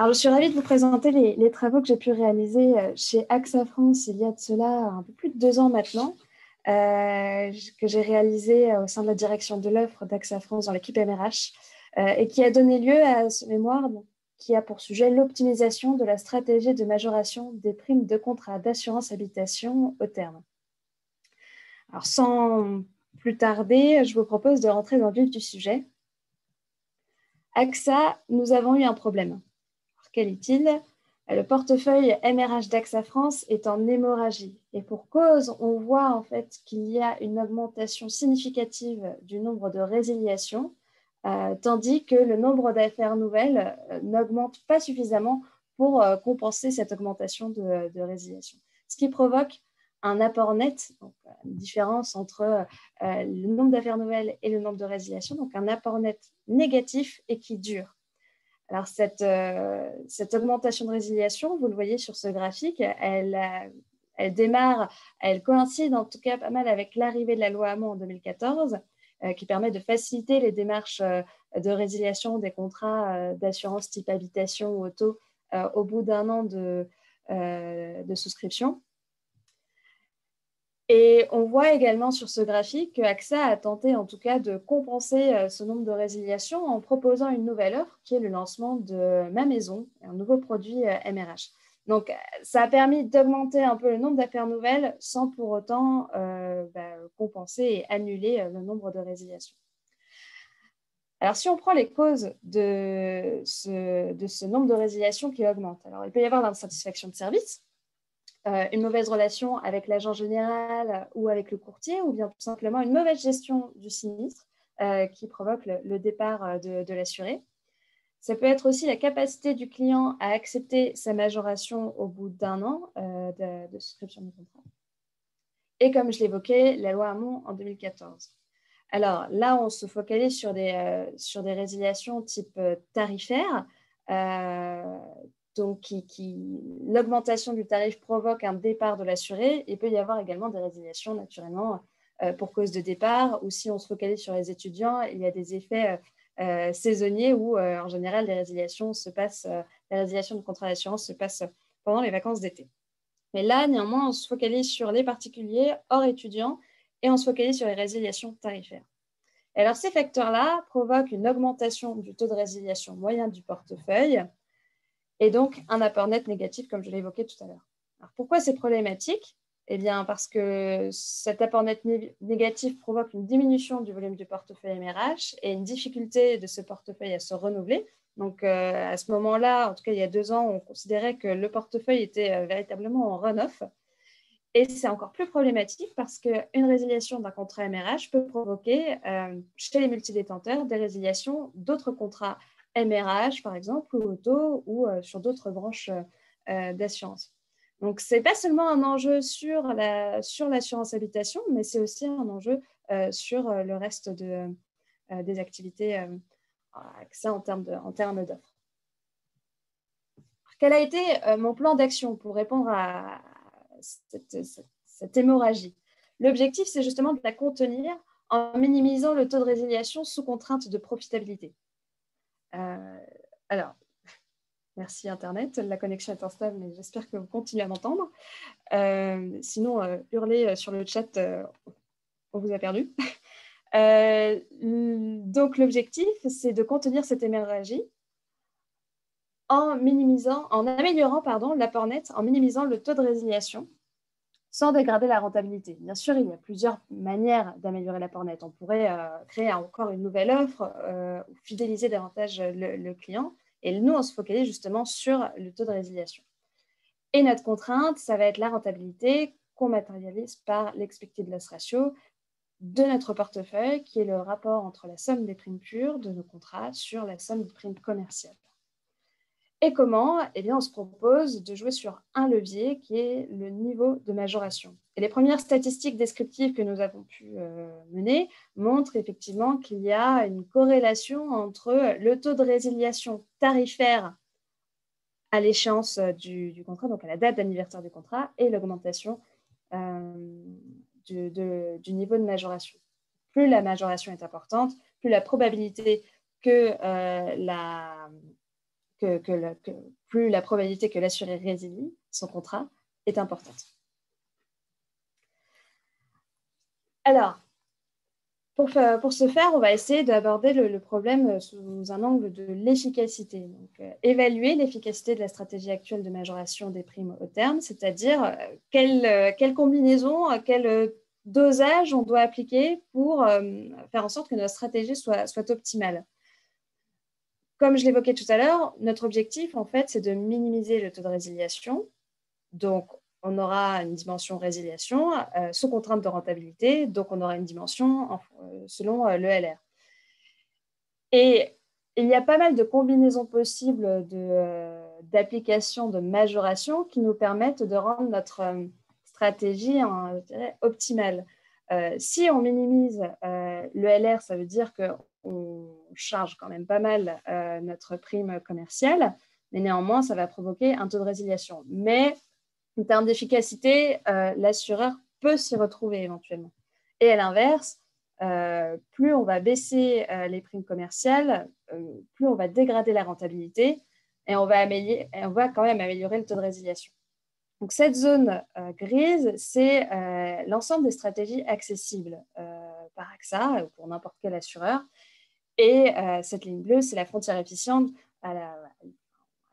Alors, je suis ravie de vous présenter les travaux que j'ai pu réaliser chez AXA France il y a de cela un peu plus de 2 ans maintenant, que j'ai réalisé au sein de la direction de l'offre d'AXA France dans l'équipe MRH, et qui a donné lieu à ce mémoire qui a pour sujet l'optimisation de la stratégie de majoration des primes de contrat d'assurance habitation au terme. Alors, sans plus tarder, je vous propose de rentrer dans le vif du sujet. AXA, nous avons eu un problème. Quel est-il? Le portefeuille MRH d'AXA France est en hémorragie. Et pour cause, on voit en fait qu'il y a une augmentation significative du nombre de résiliations, tandis que le nombre d'affaires nouvelles n'augmente pas suffisamment pour compenser cette augmentation de résiliation. Ce qui provoque un apport net, donc une différence entre le nombre d'affaires nouvelles et le nombre de résiliations, donc un apport net négatif et qui dure. Alors, cette augmentation de résiliation, vous le voyez sur ce graphique, elle démarre, elle coïncide en tout cas pas mal avec l'arrivée de la loi Hamon en 2014, qui permet de faciliter les démarches de résiliation des contrats d'assurance type habitation ou auto au bout d'1 an de souscription. Et on voit également sur ce graphique que AXA a tenté en tout cas de compenser ce nombre de résiliations en proposant une nouvelle offre qui est le lancement de Ma Maison, un nouveau produit MRH. Donc, ça a permis d'augmenter un peu le nombre d'affaires nouvelles sans pour autant compenser et annuler le nombre de résiliations. Alors, si on prend les causes de ce nombre de résiliations qui augmente, alors il peut y avoir l'insatisfaction de service, une mauvaise relation avec l'agent général ou avec le courtier, ou bien tout simplement une mauvaise gestion du sinistre qui provoque le départ de l'assuré. Ça peut être aussi la capacité du client à accepter sa majoration au bout d'1 an de souscription du contrat. Et comme je l'évoquais, la loi Hamon en 2014. Alors là, on se focalise sur des résiliations type tarifaire, donc l'augmentation du tarif provoque un départ de l'assuré. Il peut y avoir également des résiliations naturellement pour cause de départ, ou si on se focalise sur les étudiants, il y a des effets saisonniers où en général les résiliations de contrat d'assurance se passent pendant les vacances d'été. Mais là, néanmoins, on se focalise sur les particuliers hors étudiants et on se focalise sur les résiliations tarifaires. Et alors, ces facteurs-là provoquent une augmentation du taux de résiliation moyen du portefeuille et donc un apport net négatif, comme je l'ai évoqué tout à l'heure. Alors, pourquoi c'est problématique? Eh bien, parce que cet apport net négatif provoque une diminution du volume du portefeuille MRH et une difficulté de ce portefeuille à se renouveler. Donc, à ce moment-là, en tout cas il y a 2 ans, on considérait que le portefeuille était véritablement en run-off. Et c'est encore plus problématique parce qu'une résiliation d'un contrat MRH peut provoquer chez les multidétenteurs des résiliations d'autres contrats MRH, par exemple, ou auto, ou sur d'autres branches d'assurance. Donc, ce n'est pas seulement un enjeu sur l'assurance habitation, mais c'est aussi un enjeu sur le reste des activités AXA en termes d'offres. Quel a été mon plan d'action pour répondre à cette hémorragie? L'objectif, c'est justement de la contenir en minimisant le taux de résiliation sous contrainte de profitabilité. Alors, merci Internet, la connexion est instable, mais j'espère que vous continuez à m'entendre. Sinon, hurlez sur le chat, on vous a perdu. Donc, l'objectif, c'est de contenir cette hémorragie en améliorant l'apport net, en minimisant le taux de résiliation sans dégrader la rentabilité. Bien sûr, il y a plusieurs manières d'améliorer l'apport net. On pourrait créer encore une nouvelle offre ou fidéliser davantage le client. Et nous, on se focalise justement sur le taux de résiliation. Et notre contrainte, ça va être la rentabilité qu'on matérialise par l'expected loss ratio de notre portefeuille, qui est le rapport entre la somme des primes pures de nos contrats sur la somme des primes commerciales. Et comment? Eh bien, on se propose de jouer sur un levier qui est le niveau de majoration. Et les premières statistiques descriptives que nous avons pu mener montrent effectivement qu'il y a une corrélation entre le taux de résiliation tarifaire à l'échéance du contrat, donc à la date d'anniversaire du contrat, et l'augmentation du niveau de majoration. Plus la majoration est importante, plus la probabilité que plus la probabilité que l'assuré résilie son contrat est importante. Alors, pour ce faire, on va essayer d'aborder le problème sous un angle de l'efficacité. Donc, évaluer l'efficacité de la stratégie actuelle de majoration des primes au terme, c'est-à-dire quelle combinaison, quel dosage on doit appliquer pour faire en sorte que notre stratégie soit optimale. Comme je l'évoquais tout à l'heure, notre objectif, en fait, c'est de minimiser le taux de résiliation. Donc, on aura une dimension résiliation sous contrainte de rentabilité, donc on aura une dimension selon le LR. Et il y a pas mal de combinaisons possibles d'applications de majoration qui nous permettent de rendre notre stratégie optimale. Si on minimise le LR, ça veut dire qu'on charge quand même pas mal notre prime commerciale, mais néanmoins, ça va provoquer un taux de résiliation. Mais en termes d'efficacité, l'assureur peut s'y retrouver éventuellement. Et à l'inverse, plus on va baisser les primes commerciales, plus on va dégrader la rentabilité et on va quand même améliorer le taux de résiliation. Donc, cette zone grise, c'est l'ensemble des stratégies accessibles par AXA ou pour n'importe quel assureur. Et cette ligne bleue, c'est la frontière efficiente à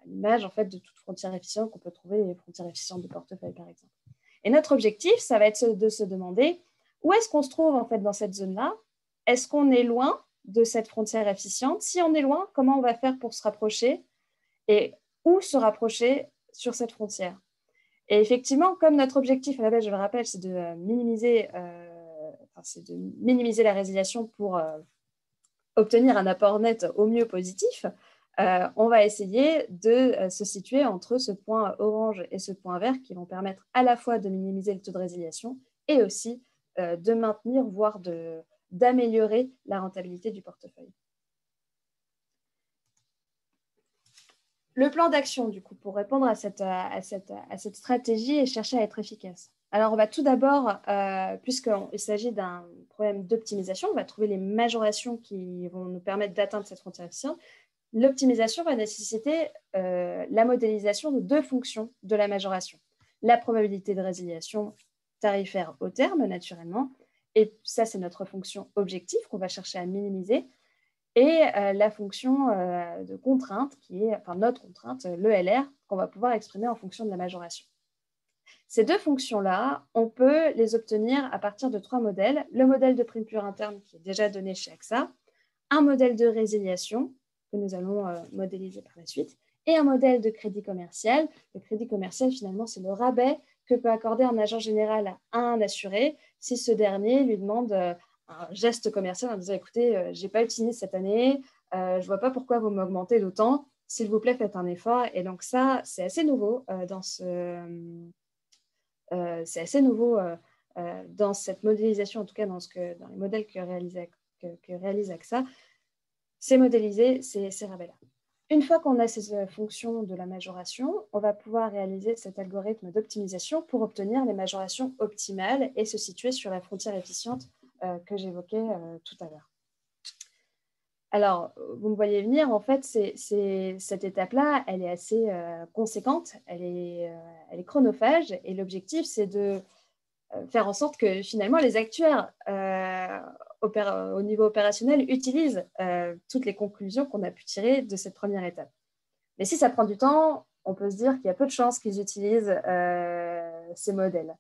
l'image en fait, de toute frontière efficiente qu'on peut trouver, les frontières efficientes de portefeuille, par exemple. Et notre objectif, ça va être de se demander où est-ce qu'on se trouve en fait, dans cette zone-là. Est-ce qu'on est loin de cette frontière efficiente? Si on est loin, comment on va faire pour se rapprocher? Et où se rapprocher sur cette frontière? Et effectivement, comme notre objectif, à la base, je le rappelle, c'est de minimiser la résiliation pour obtenir un apport net au mieux positif, on va essayer de se situer entre ce point orange et ce point vert qui vont permettre à la fois de minimiser le taux de résiliation et aussi de maintenir, voire d'améliorer la rentabilité du portefeuille. Le plan d'action, du coup, pour répondre à cette stratégie et chercher à être efficace. Alors, on va tout d'abord, puisqu'il s'agit d'un problème d'optimisation, on va trouver les majorations qui vont nous permettre d'atteindre cette frontière efficiente. L'optimisation va nécessiter la modélisation de deux fonctions de la majoration. La probabilité de résiliation tarifaire au terme, naturellement, et ça, c'est notre fonction objectif qu'on va chercher à minimiser, et la fonction de contrainte, qui est notre contrainte, le LR, qu'on va pouvoir exprimer en fonction de la majoration. Ces deux fonctions-là, on peut les obtenir à partir de trois modèles. Le modèle de prime pure interne qui est déjà donné chez AXA, un modèle de résiliation que nous allons modéliser par la suite, et un modèle de crédit commercial. Le crédit commercial, finalement, c'est le rabais que peut accorder un agent général à un assuré si ce dernier lui demande un geste commercial en disant « Écoutez, je n'ai pas utilisé cette année, je ne vois pas pourquoi vous m'augmentez d'autant, s'il vous plaît, faites un effort. » Et donc ça, c'est assez nouveau dans cette modélisation, en tout cas dans les modèles que réalise AXA, c'est modéliser ces rabais-là. Une fois qu'on a ces fonctions de la majoration, on va pouvoir réaliser cet algorithme d'optimisation pour obtenir les majorations optimales et se situer sur la frontière efficiente que j'évoquais tout à l'heure. Alors, vous me voyez venir, en fait, cette étape-là, elle est assez conséquente, elle est chronophage, et l'objectif, c'est de faire en sorte que finalement les actuaires au niveau opérationnel utilisent toutes les conclusions qu'on a pu tirer de cette première étape. Mais si ça prend du temps, on peut se dire qu'il y a peu de chances qu'ils utilisent ces modèles.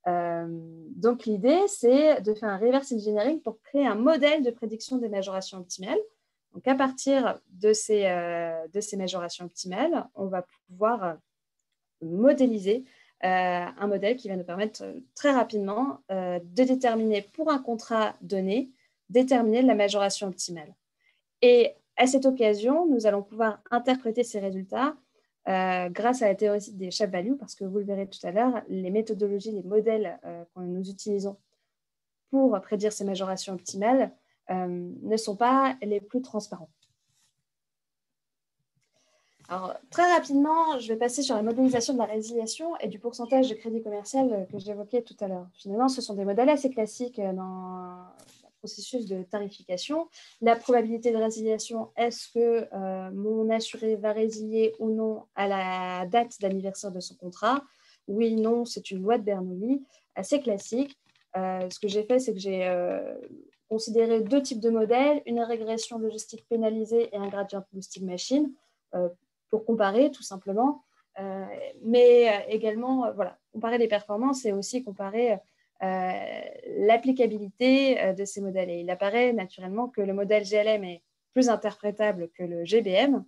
Donc l'idée, c'est de faire un reverse engineering pour créer un modèle de prédiction des majorations optimales. Donc à partir de ces majorations optimales, on va pouvoir modéliser un modèle qui va nous permettre très rapidement de déterminer pour un contrat donné, déterminer la majoration optimale. Et à cette occasion, nous allons pouvoir interpréter ces résultats grâce à la théorie des Sharpe Values, parce que vous le verrez tout à l'heure, les méthodologies, les modèles que nous utilisons pour prédire ces majorations optimales ne sont pas les plus transparents. Alors, très rapidement, je vais passer sur la modélisation de la résiliation et du pourcentage de crédit commercial que j'évoquais tout à l'heure. Finalement, ce sont des modèles assez classiques dans la processus de tarification. La probabilité de résiliation, est-ce que mon assuré va résilier ou non à la date d'anniversaire de son contrat? Oui, non, c'est une loi de Bernoulli, assez classique. Ce que j'ai fait, c'est que j'ai considéré deux types de modèles, une régression logistique pénalisée et un gradient logistique machine, pour comparer tout simplement. Mais également, voilà, comparer les performances et aussi comparer l'applicabilité de ces modèles. Et il apparaît naturellement que le modèle GLM est plus interprétable que le GBM.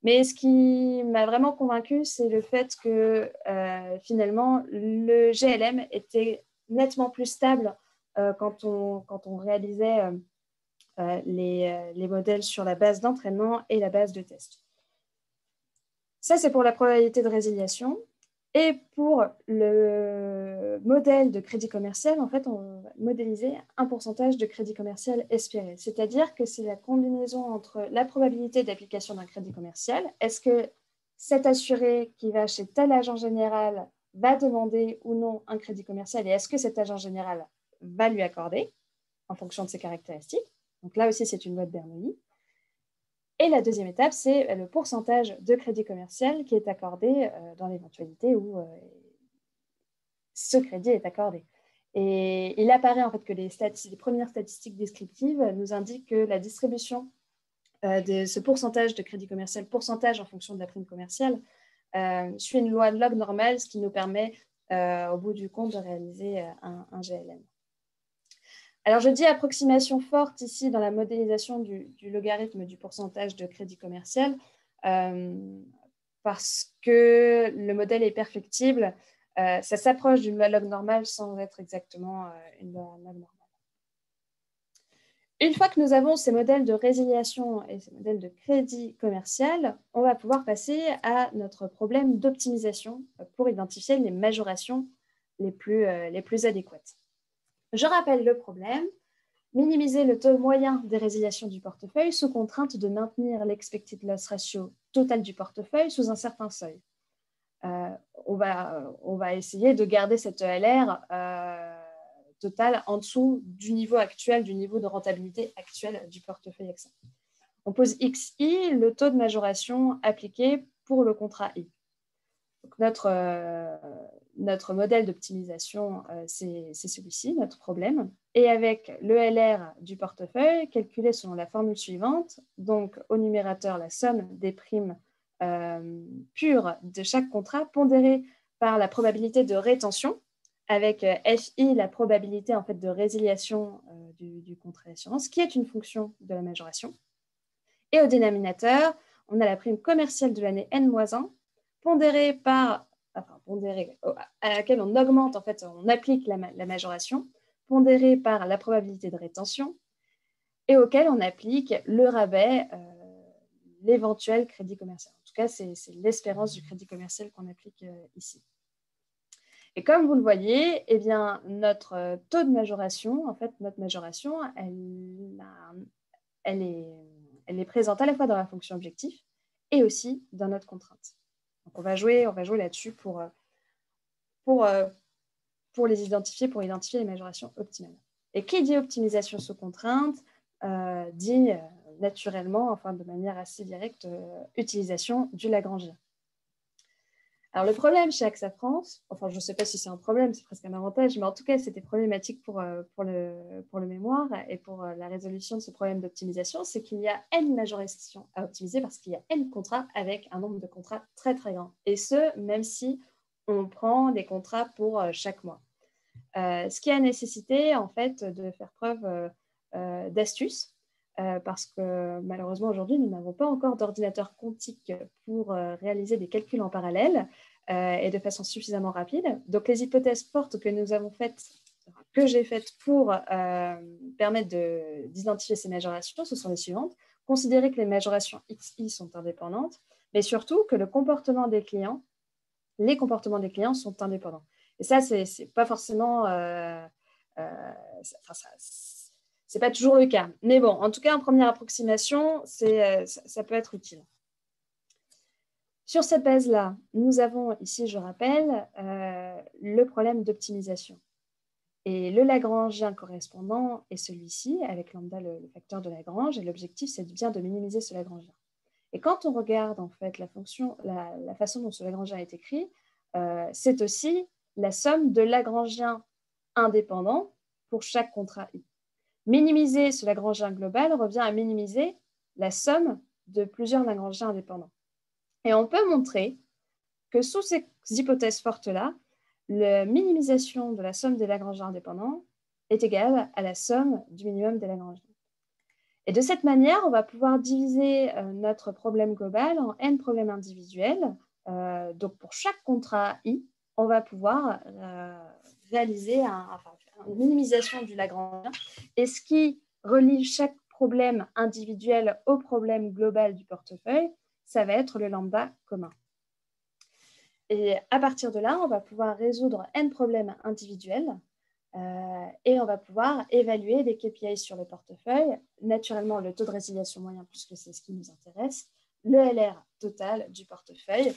Mais ce qui m'a vraiment convaincu, c'est le fait que finalement, le GLM était nettement plus stable quand on réalisait les modèles sur la base d'entraînement et la base de test. Ça, c'est pour la probabilité de résiliation. Et pour le modèle de crédit commercial, en fait, on va modéliser un pourcentage de crédit commercial espéré. C'est-à-dire que c'est la combinaison entre la probabilité d'application d'un crédit commercial. Est-ce que cet assuré qui va chez tel agent général va demander ou non un crédit commercial et est-ce que cet agent général va lui accorder en fonction de ses caractéristiques? Donc là aussi, c'est une loi de Bernoulli. Et la deuxième étape, c'est le pourcentage de crédit commercial qui est accordé dans l'éventualité où ce crédit est accordé. Et il apparaît en fait que les premières statistiques descriptives nous indiquent que la distribution de ce pourcentage de crédit commercial, pourcentage en fonction de la prime commerciale, suit une loi de log normale, ce qui nous permet au bout du compte de réaliser un GLM. Alors, je dis approximation forte ici dans la modélisation du logarithme du pourcentage de crédit commercial parce que le modèle est perfectible. Ça s'approche d'une loi log normale sans être exactement une loi log normale. Une fois que nous avons ces modèles de résiliation et ces modèles de crédit commercial, on va pouvoir passer à notre problème d'optimisation pour identifier les majorations les plus adéquates. Je rappelle le problème. Minimiser le taux moyen des résiliations du portefeuille sous contrainte de maintenir l'expected loss ratio total du portefeuille sous un certain seuil. On va essayer de garder cette ELR totale en dessous du niveau actuel, du niveau de rentabilité actuel du portefeuille XA. On pose XI, le taux de majoration appliqué pour le contrat I. Donc notre modèle d'optimisation, c'est celui-ci, notre problème. Et avec le LR du portefeuille, calculé selon la formule suivante, donc au numérateur, la somme des primes pures de chaque contrat, pondérée par la probabilité de rétention, avec FI, la probabilité en fait, de résiliation du contrat d'assurance, qui est une fonction de la majoration. Et au dénominateur, on a la prime commerciale de l'année N-1, pondérée à laquelle on augmente, en fait, on applique la majoration, pondérée par la probabilité de rétention, et auquel on applique le rabais, l'éventuel crédit commercial. En tout cas, c'est l'espérance du crédit commercial qu'on applique ici. Et comme vous le voyez, eh bien, notre taux de majoration, en fait, notre majoration, elle est présente à la fois dans la fonction objectif et aussi dans notre contrainte. Donc, on va jouer là-dessus pour les identifier, pour identifier les majorations optimales. Et qui dit optimisation sous contrainte dit naturellement, enfin de manière assez directe, utilisation du Lagrangien. Alors le problème chez AXA France, enfin je ne sais pas si c'est un problème, c'est presque un avantage, mais en tout cas c'était problématique pour le mémoire et pour la résolution de ce problème d'optimisation, c'est qu'il y a N majorations à optimiser parce qu'il y a N contrats avec un nombre de contrats très très grand. Et ce, même si on prend des contrats pour chaque mois. Ce qui a nécessité en fait de faire preuve d'astuce parce que malheureusement aujourd'hui nous n'avons pas encore d'ordinateur quantique pour réaliser des calculs en parallèle et de façon suffisamment rapide. Donc les hypothèses fortes que nous avons faites, que j'ai faites pour permettre d'identifier ces majorations, ce sont les suivantes. Considérer que les majorations XI sont indépendantes, mais surtout que les comportements des clients sont indépendants. Et ça, c'est pas forcément... c'est pas toujours le cas. Mais bon, en tout cas, en première approximation, ça peut être utile. Sur cette base-là, nous avons ici, je rappelle, le problème d'optimisation. Et le Lagrangien correspondant est celui-ci, avec lambda le facteur de Lagrange, et l'objectif, c'est bien de minimiser ce Lagrangien. Et quand on regarde en fait la façon dont ce Lagrangien est écrit, c'est aussi la somme de Lagrangiens indépendants pour chaque contrat I. Minimiser ce Lagrangien global revient à minimiser la somme de plusieurs Lagrangiens indépendants. Et on peut montrer que sous ces hypothèses fortes-là, la minimisation de la somme des Lagrangiens indépendants est égale à la somme du minimum des Lagrangiens. Et de cette manière, on va pouvoir diviser notre problème global en n problèmes individuels. Donc, pour chaque contrat I, on va pouvoir réaliser une minimisation du Lagrangien. Et ce qui relie chaque problème individuel au problème global du portefeuille, ça va être le lambda commun. Et à partir de là, on va pouvoir résoudre n problèmes individuels et on va pouvoir évaluer des KPIs sur le portefeuille, naturellement le taux de résiliation moyen, puisque c'est ce qui nous intéresse, le LR total du portefeuille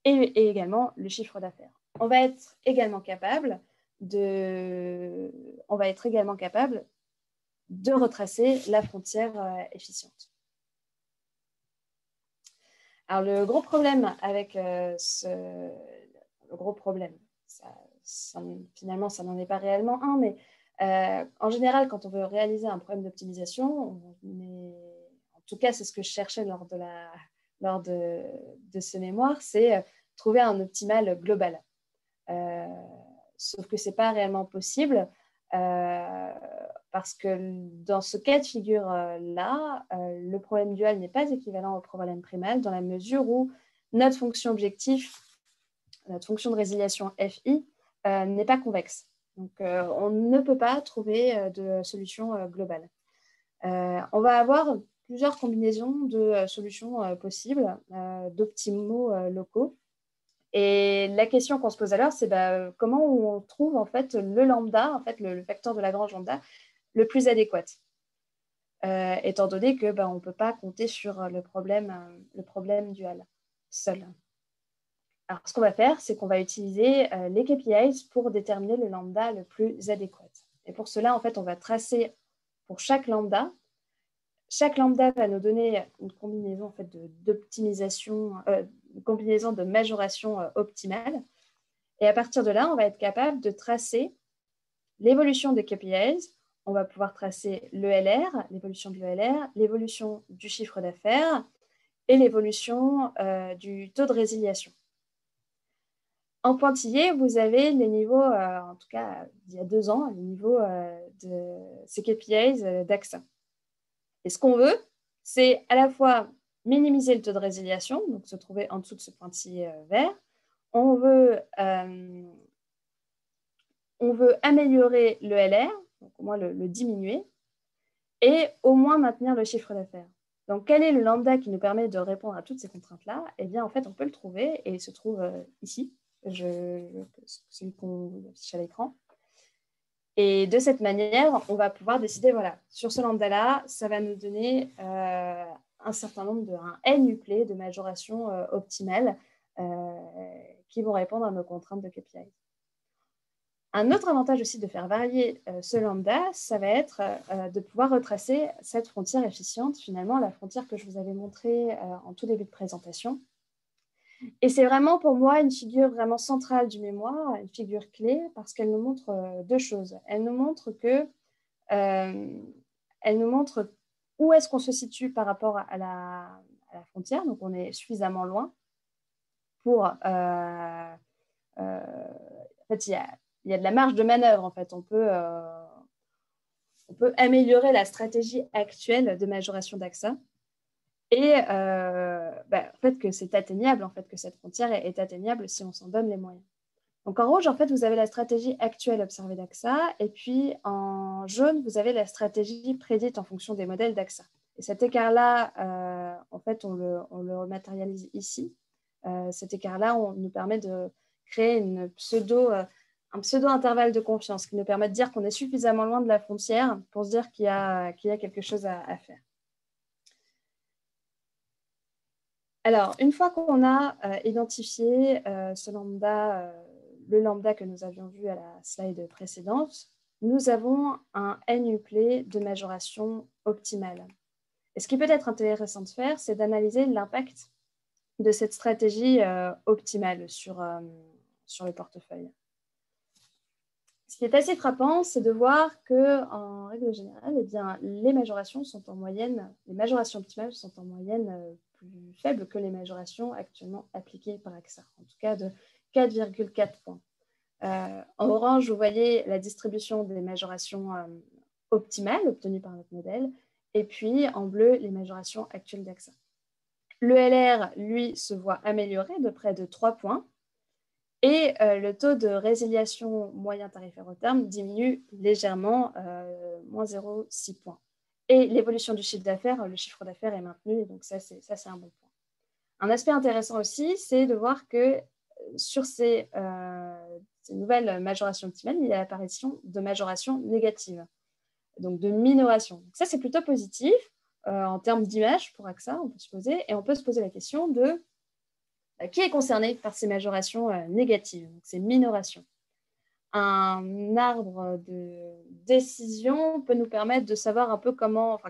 et également le chiffre d'affaires. On va être également capable de retracer la frontière efficiente. Alors, le gros problème avec le gros problème, finalement, ça n'en est pas réellement un, mais en général, quand on veut réaliser un problème d'optimisation, en tout cas, c'est ce que je cherchais lors de ce mémoire, c'est trouver un optimal global. Sauf que ce n'est pas réellement possible parce que dans ce cas de figure-là, le problème dual n'est pas équivalent au problème primal dans la mesure où notre fonction objectif, notre fonction de résiliation FI, n'est pas convexe. Donc, on ne peut pas trouver de solution globale. On va avoir plusieurs combinaisons de solutions possibles, d'optimaux locaux. Et la question qu'on se pose alors, c'est comment on trouve en fait le lambda, en fait, le facteur de Lagrange lambda, le plus adéquat, étant donné que on ne peut pas compter sur le problème dual seul. Alors, ce qu'on va faire, c'est qu'on va utiliser les KPIs pour déterminer le lambda le plus adéquat. Et pour cela, en fait, on va tracer pour chaque lambda. Chaque lambda va nous donner une combinaison en fait, d'optimisation, une combinaison de majoration optimale. Et à partir de là, on va être capable de tracer l'évolution des KPIs. On va pouvoir tracer le LR, l'évolution de l'ELR, l'évolution du chiffre d'affaires et l'évolution du taux de résiliation. En pointillé, vous avez les niveaux, en tout cas il y a 2 ans, les niveaux de ces KPIs d'AXA. Et ce qu'on veut, c'est à la fois minimiser le taux de résiliation, donc se trouver en dessous de ce pointillé vert. On veut améliorer le LR, donc au moins le diminuer, et au moins maintenir le chiffre d'affaires. Donc, quel est le lambda qui nous permet de répondre à toutes ces contraintes-là? Eh bien, en fait, on peut le trouver et il se trouve ici, celui qu'on affiche à l'écran. Et de cette manière, on va pouvoir décider, voilà, sur ce lambda-là, ça va nous donner un certain nombre un n-uplé de majoration optimale qui vont répondre à nos contraintes de KPI. Un autre avantage aussi de faire varier ce lambda, ça va être de pouvoir retracer cette frontière efficiente, finalement, la frontière que je vous avais montrée en tout début de présentation. Et c'est vraiment pour moi une figure vraiment centrale du mémoire, une figure clé, parce qu'elle nous montre 2 choses. Elle nous montre où est-ce qu'on se situe par rapport à la frontière, donc on est suffisamment loin pour... en fait, il y a de la marge de manœuvre, en fait. On peut améliorer la stratégie actuelle de majoration d'AXA. Et en fait, que c'est atteignable, en fait, que cette frontière est atteignable si on s'en donne les moyens. Donc, en rouge, en fait, vous avez la stratégie actuelle observée d'AXA. Et puis, en jaune, vous avez la stratégie prédite en fonction des modèles d'AXA. Et cet écart-là, en fait, on le rematérialise ici. Cet écart-là, nous permet de créer un pseudo-intervalle de confiance qui nous permet de dire qu'on est suffisamment loin de la frontière pour se dire qu'il y a quelque chose à faire. Alors, une fois qu'on a identifié ce lambda le lambda que nous avions vu à la slide précédente, nous avons un NUPLE de majoration optimale. Et ce qui peut être intéressant de faire, c'est d'analyser l'impact de cette stratégie optimale sur le portefeuille. Ce qui est assez frappant, c'est de voir qu'en règle générale, eh bien, les majorations optimales sont en moyenne plus faibles que les majorations actuellement appliquées par AXA, en tout cas de 4,4 points. En orange, vous voyez la distribution des majorations optimales obtenues par notre modèle, et puis en bleu, les majorations actuelles d'AXA. Le LR, lui, se voit amélioré de près de 3 points, et le taux de résiliation moyen tarifaire au terme diminue légèrement, moins 0,6 points. Et l'évolution du chiffre d'affaires, le chiffre d'affaires est maintenu, donc ça, c'est un bon point. Un aspect intéressant aussi, c'est de voir que sur ces nouvelles majorations optimales, il y a l'apparition de majorations négatives, donc de minoration. Donc ça, c'est plutôt positif en termes d'image pour AXA, on peut se poser, et on peut se poser la question de qui est concerné par ces majorations négatives, donc ces minorations. Un arbre de décision peut nous permettre de savoir un peu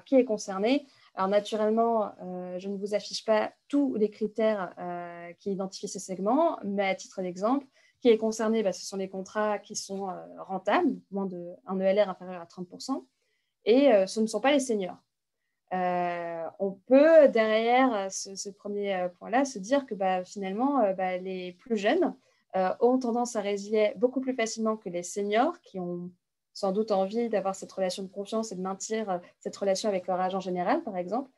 qui est concerné. Alors naturellement, je ne vous affiche pas tous les critères qui identifient ce segment, mais à titre d'exemple, qui est concerné, ce sont les contrats qui sont rentables, moins d'un ELR inférieur à 30%, et ce ne sont pas les seniors. On peut, derrière ce premier point-là, se dire que finalement, les plus jeunes ont tendance à résilier beaucoup plus facilement que les seniors qui ont sans doute envie d'avoir cette relation de confiance et de maintenir cette relation avec leur agent général, par exemple.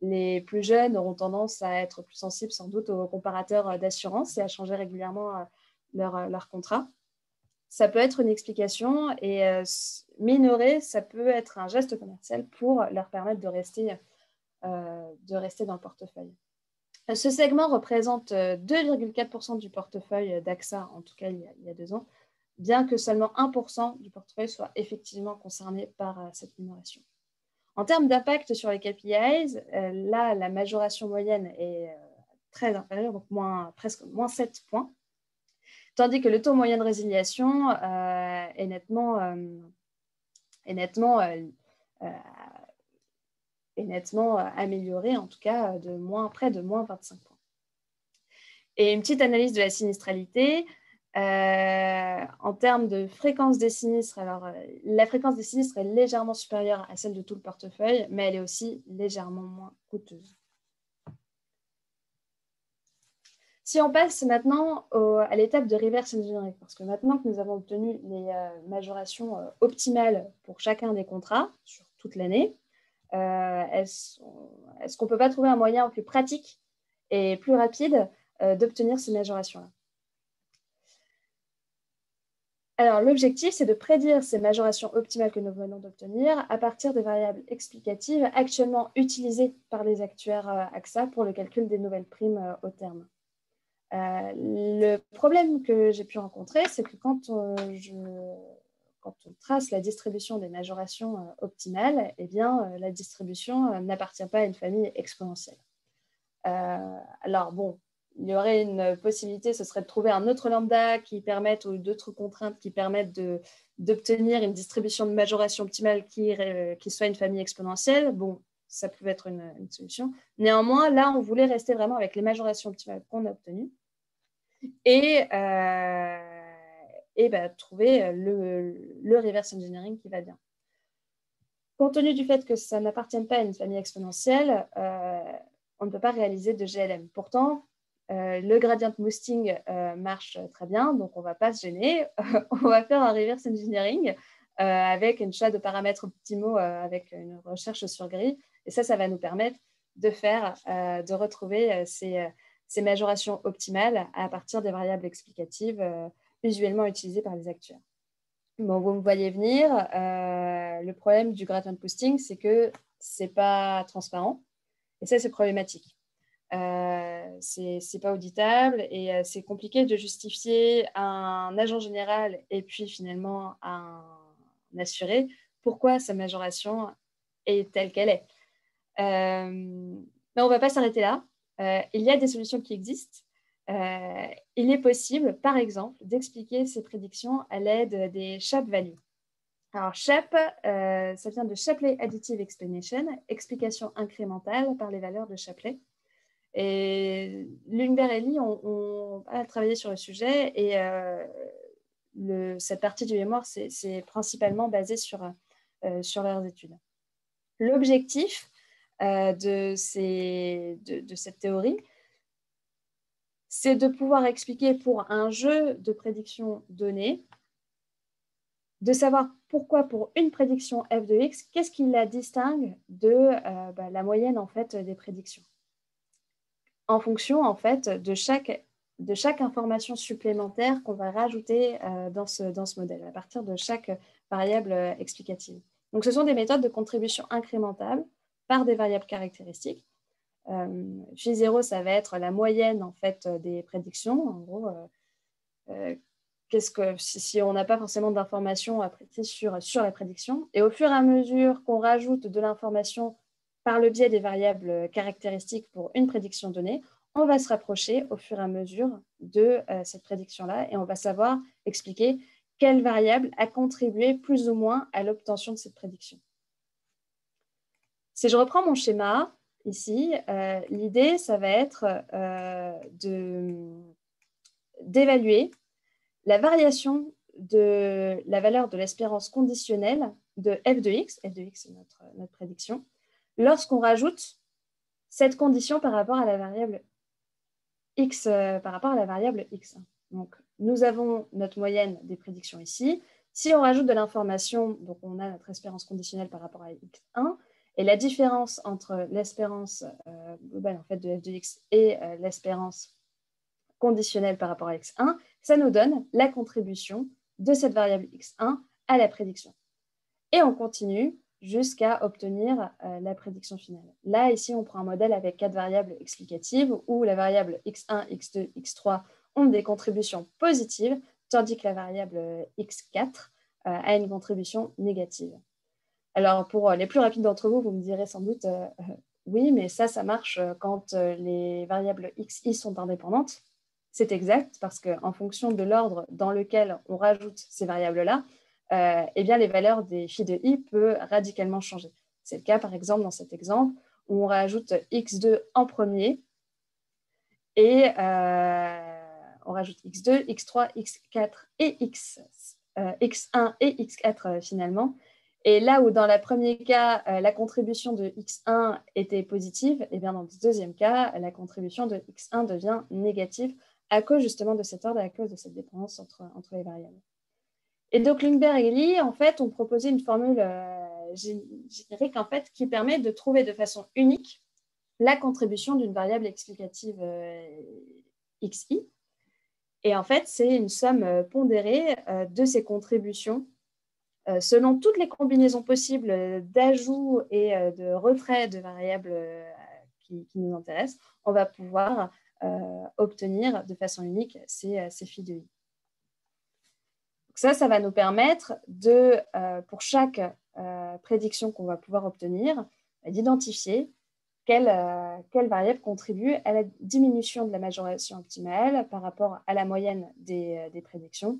Les plus jeunes auront tendance à être plus sensibles sans doute aux comparateurs d'assurance et à changer régulièrement leur contrat. Ça peut être une explication et minorer, ça peut être un geste commercial pour leur permettre de rester dans le portefeuille. Ce segment représente 2,4% du portefeuille d'AXA, en tout cas il y a 2 ans, bien que seulement 1% du portefeuille soit effectivement concerné par cette minoration. En termes d'impact sur les KPIs, là, la majoration moyenne est très inférieure, donc presque moins 7 points, tandis que le taux moyen de résiliation est nettement amélioré, en tout cas près de moins 25 points. Et une petite analyse de la sinistralité. En termes de fréquence des sinistres, alors la fréquence des sinistres est légèrement supérieure à celle de tout le portefeuille, mais elle est aussi légèrement moins coûteuse. Si on passe maintenant à l'étape de reverse engineering, parce que maintenant que nous avons obtenu les majorations optimales pour chacun des contrats sur toute l'année, est-ce qu'on ne peut pas trouver un moyen plus pratique et plus rapide d'obtenir ces majorations-là? Alors, l'objectif, c'est de prédire ces majorations optimales que nous venons d'obtenir à partir des variables explicatives actuellement utilisées par les actuaires AXA pour le calcul des nouvelles primes au terme. Le problème que j'ai pu rencontrer, c'est que quand on trace la distribution des majorations optimales, eh bien, la distribution n'appartient pas à une famille exponentielle. Alors, bon, il y aurait une possibilité, ce serait de trouver un autre lambda qui permette, ou d'autres contraintes qui permettent d'obtenir une distribution de majoration optimale qui soit une famille exponentielle. Bon, ça pouvait être une solution. Néanmoins, là, on voulait rester vraiment avec les majorations optimales qu'on a obtenues et trouver le reverse engineering qui va bien. Compte tenu du fait que ça n'appartient pas à une famille exponentielle, on ne peut pas réaliser de GLM. Pourtant, le gradient boosting marche très bien, donc on ne va pas se gêner. On va faire un reverse engineering avec une choix de paramètres optimaux avec une recherche sur grille. Et ça va nous permettre de retrouver ces majorations optimales à partir des variables explicatives usuellement utilisées par les actuaires. Bon, vous me voyez venir. Le problème du gradient boosting, c'est que ce n'est pas transparent. Et ça, c'est problématique. C'est pas auditable et c'est compliqué de justifier à un agent général et puis finalement à un assuré pourquoi sa majoration est telle qu'elle est. Mais on ne va pas s'arrêter là. Il y a des solutions qui existent. il est possible, par exemple, d'expliquer ces prédictions à l'aide des SHAP values. Alors, SHAP, ça vient de Shapley Additive Explanation, explication incrémentale par les valeurs de Shapley. Et Lundberg et Lee ont travaillé sur le sujet et cette partie du mémoire, c'est principalement basé sur leurs études. L'objectif de cette théorie, c'est de pouvoir expliquer pour un jeu de prédiction donné, de savoir pourquoi pour une prédiction f de x, qu'est-ce qui la distingue de la moyenne en fait, des prédictions. En fonction en fait, de chaque information supplémentaire qu'on va rajouter dans ce modèle, à partir de chaque variable explicative. Donc, ce sont des méthodes de contribution incrémentale par des variables caractéristiques. J0, ça va être la moyenne en fait, des prédictions. En gros, si on n'a pas forcément d'informations sur la prédiction. Et au fur et à mesure qu'on rajoute de l'information par le biais des variables caractéristiques pour une prédiction donnée, on va se rapprocher au fur et à mesure de cette prédiction-là et on va savoir expliquer quelle variable a contribué plus ou moins à l'obtention de cette prédiction. Si je reprends mon schéma ici, l'idée, ça va être d'évaluer la variation de la valeur de l'espérance conditionnelle de f de x c'est notre prédiction, lorsqu'on rajoute cette condition par rapport à la variable x, Donc, nous avons notre moyenne des prédictions ici. Si on rajoute de l'information, donc on a notre espérance conditionnelle par rapport à x1, et la différence entre l'espérance globale en fait, de f de x et l'espérance conditionnelle par rapport à x1, ça nous donne la contribution de cette variable x1 à la prédiction. Et on continue jusqu'à obtenir la prédiction finale. Là, ici, on prend un modèle avec 4 variables explicatives où la variable x1, x2, x3 ont des contributions positives, tandis que la variable x4 a une contribution négative. Alors, pour les plus rapides d'entre vous, vous me direz sans doute oui, mais ça marche quand les variables x, y sont indépendantes. C'est exact, parce qu'en fonction de l'ordre dans lequel on rajoute ces variables-là, eh bien, les valeurs des phi de i peuvent radicalement changer. C'est le cas, par exemple, dans cet exemple, où on rajoute x2 en premier, et on rajoute x2, x3, x4 et x1 et x4 finalement. Et là où dans le premier cas, la contribution de x1 était positive, eh bien dans le deuxième cas, la contribution de x1 devient négative à cause justement de cet ordre, à cause de cette dépendance entre les variables. Et donc Lundberg et Lee, en fait, ont proposé une formule générique en fait, qui permet de trouver de façon unique la contribution d'une variable explicative xi. Et en fait, c'est une somme pondérée de ces contributions selon toutes les combinaisons possibles d'ajout et de retrait de variables qui nous intéressent. On va pouvoir obtenir de façon unique ces phi de i. Ça va nous permettre pour chaque prédiction qu'on va pouvoir obtenir, d'identifier quelle variable contribue à la diminution de la majoration optimale par rapport à la moyenne des prédictions,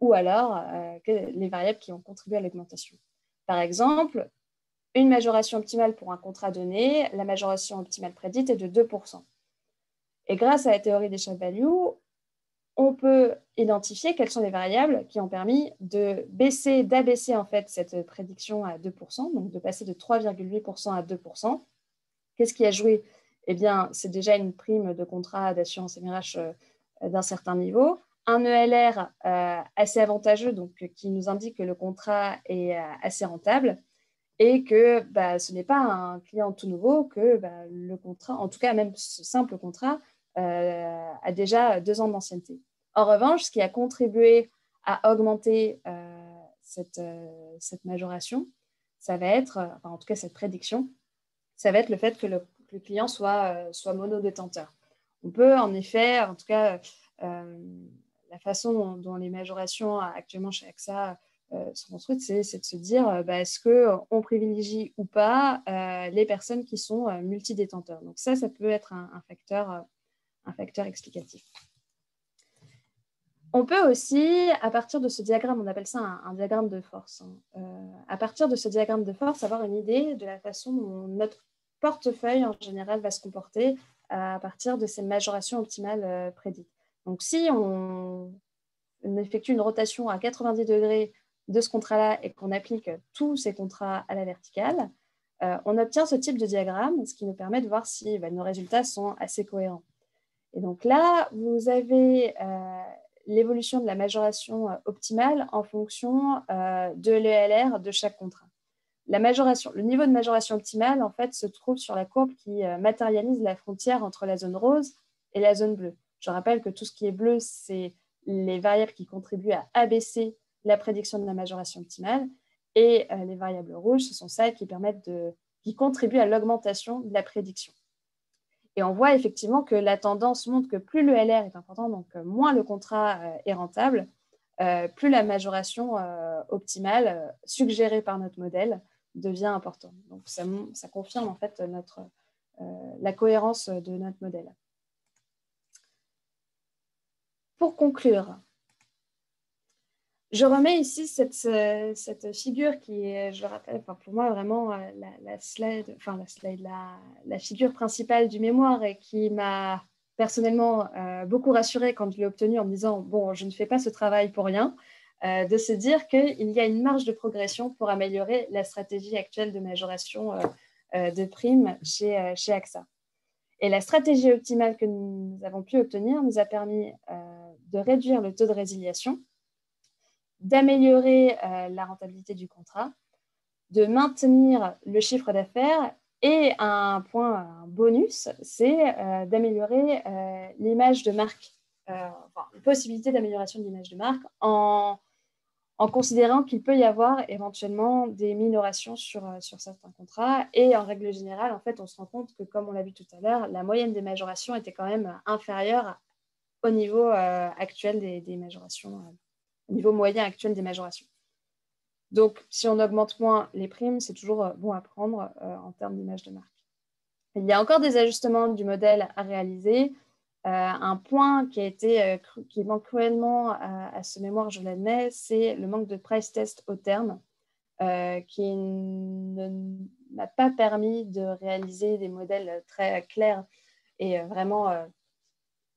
ou alors les variables qui ont contribué à l'augmentation. Par exemple, une majoration optimale pour un contrat donné, la majoration optimale prédite est de 2%. Et grâce à la théorie des SHAP values, on peut identifier quelles sont les variables qui ont permis d'abaisser en fait cette prédiction à 2%, donc de passer de 3,8% à 2%. Qu'est-ce qui a joué? Eh bien, c'est déjà une prime de contrat d'assurance MRH d'un certain niveau, un ELR assez avantageux, donc qui nous indique que le contrat est assez rentable et que ce n'est pas un client tout nouveau, que le contrat, en tout cas même ce simple contrat, a déjà 2 ans d'ancienneté. En revanche, ce qui a contribué à augmenter cette majoration, ça va être, en tout cas cette prédiction, ça va être le fait que le client soit monodétenteur. On peut en effet, en tout cas, la façon dont les majorations actuellement chez AXA sont construites, c'est de se dire est-ce qu'on privilégie ou pas les personnes qui sont multidétenteurs. Donc ça peut être un facteur un facteur explicatif. On peut aussi, à partir de ce diagramme, on appelle ça un diagramme de force, à partir de ce diagramme de force, avoir une idée de la façon dont notre portefeuille, en général, va se comporter à partir de ces majorations optimales prédites. Donc, si on effectue une rotation à 90 degrés de ce contrat-là et qu'on applique tous ces contrats à la verticale, on obtient ce type de diagramme, ce qui nous permet de voir si nos résultats sont assez cohérents. Et donc là, vous avez l'évolution de la majoration optimale en fonction de l'ELR de chaque contrat. Le niveau de majoration optimale, en fait, se trouve sur la courbe qui matérialise la frontière entre la zone rose et la zone bleue. Je rappelle que tout ce qui est bleu, c'est les variables qui contribuent à abaisser la prédiction de la majoration optimale, et les variables rouges, ce sont celles qui contribuent à l'augmentation de la prédiction. Et on voit effectivement que la tendance montre que plus le LR est important, donc moins le contrat est rentable, plus la majoration optimale suggérée par notre modèle devient importante. Donc ça confirme en fait la cohérence de notre modèle. Pour conclure, je remets ici cette figure qui est, je rappelle, pour moi vraiment la figure principale du mémoire et qui m'a personnellement beaucoup rassurée quand je l'ai obtenue en me disant « bon, je ne fais pas ce travail pour rien », de se dire qu'il y a une marge de progression pour améliorer la stratégie actuelle de majoration de primes chez AXA. Et la stratégie optimale que nous avons pu obtenir nous a permis de réduire le taux de résiliation, d'améliorer la rentabilité du contrat, de maintenir le chiffre d'affaires, et un bonus, c'est d'améliorer l'image de marque, une possibilité d'amélioration de l'image de marque en considérant qu'il peut y avoir éventuellement des minorations sur certains contrats. Et en règle générale, en fait, on se rend compte que, comme on l'a vu tout à l'heure, la moyenne des majorations était quand même inférieure au niveau actuel des majorations, au niveau moyen actuel des majorations. Donc, si on augmente moins les primes, c'est toujours bon à prendre en termes d'image de marque. Il y a encore des ajustements du modèle à réaliser. Un point qui manque cruellement à ce mémoire, je l'admets, c'est le manque de price test au terme, qui n'a pas permis de réaliser des modèles très clairs et vraiment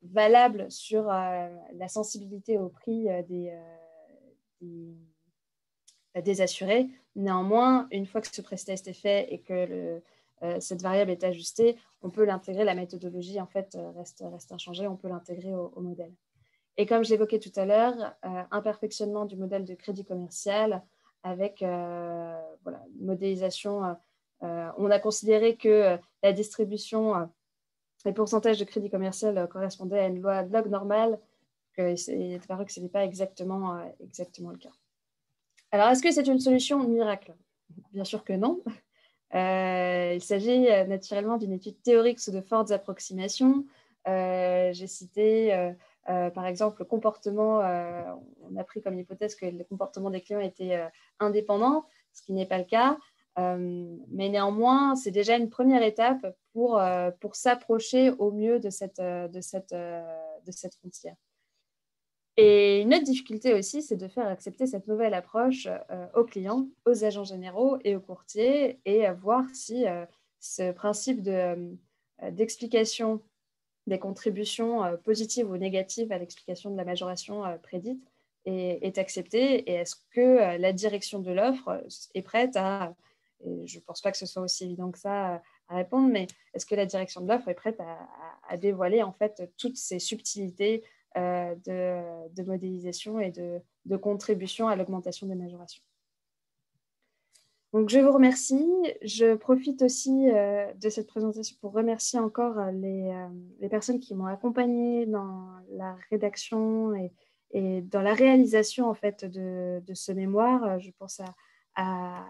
valables sur la sensibilité au prix des assurés. Néanmoins, une fois que ce price test est fait et que cette variable est ajustée, on peut l'intégrer, la méthodologie en fait reste inchangée, on peut l'intégrer au modèle. Et comme je l'évoquais tout à l'heure, un perfectionnement du modèle de crédit commercial avec une modélisation. On a considéré que la distribution, les pourcentages de crédit commercial correspondaient à une loi de log normale, il est apparu que ce n'était pas exactement le cas. Alors, est-ce que c'est une solution miracle? Bien sûr que non. Il s'agit naturellement d'une étude théorique sous de fortes approximations. J'ai cité, par exemple, le comportement. On a pris comme hypothèse que le comportement des clients était indépendant, ce qui n'est pas le cas. Mais néanmoins, c'est déjà une première étape pour s'approcher au mieux de cette frontière. Et une autre difficulté aussi, c'est de faire accepter cette nouvelle approche aux clients, aux agents généraux et aux courtiers, et voir si ce principe d'explication des contributions positives ou négatives à l'explication de la majoration prédite est accepté, et est-ce que la direction de l'offre est prête à, et je ne pense pas que ce soit aussi évident que ça à répondre, mais est-ce que la direction de l'offre est prête à dévoiler en fait toutes ces subtilités de modélisation et de contribution à l'augmentation des majorations. Donc, je vous remercie. Je profite aussi de cette présentation pour remercier encore les personnes qui m'ont accompagnée dans la rédaction et dans la réalisation en fait, de ce mémoire. Je pense à